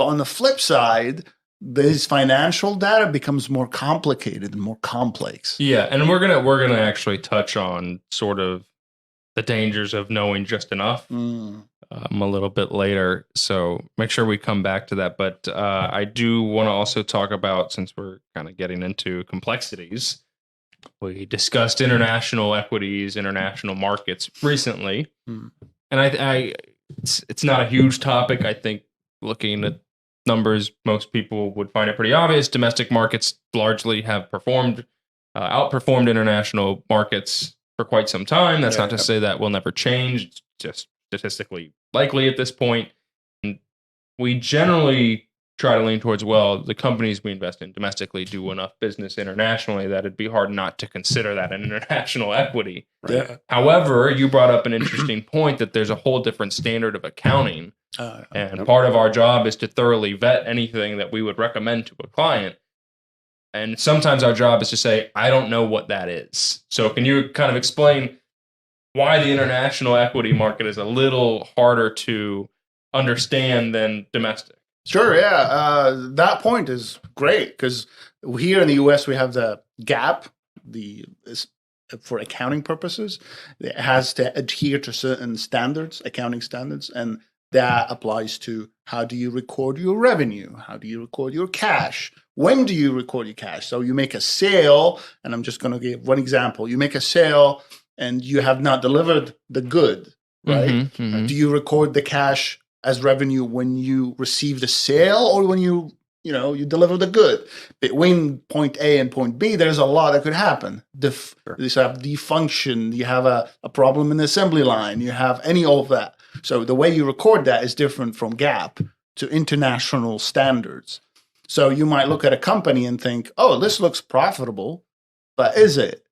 But on the flip side, this financial data becomes more complicated and more complex. Yeah, and we're gonna actually touch on sort of the dangers of knowing just enough a little bit later. So make sure we come back to that. But I do want to also talk about, since we're kind of getting into complexities, we discussed international equities, international markets recently, and it's not a huge topic. I think looking at numbers, most people would find it pretty obvious. Domestic markets largely have outperformed international markets for quite some time. That's not to say that will never change. It's just statistically likely at this point. And we generally try to lean towards, well, the companies we invest in domestically do enough business internationally that it'd be hard not to consider that an international equity. Right. Yeah. However, you brought up an interesting point that there's a whole different standard of accounting. And part of our job is to thoroughly vet anything that we would recommend to a client. And sometimes our job is to say, I don't know what that is. So can you kind of explain why the international equity market is a little harder to understand than domestic? Sure, yeah. That point is great because here in the U.S. we have the GAAP, for accounting purposes. It has to adhere to certain standards, accounting standards, and that applies to how do you record your revenue? How do you record your cash? When do you record your cash? So you make a sale, and I'm just going to give one example. You make a sale and you have not delivered the good, right? Do you record the cash as revenue when you receive the sale or when you deliver the good? Between point A and point B, there's a lot that could happen. You have defunction, you have a problem in the assembly line, you have all of that. So the way you record that is different from GAAP to international standards. So you might look at a company and think, oh, this looks profitable, but is it?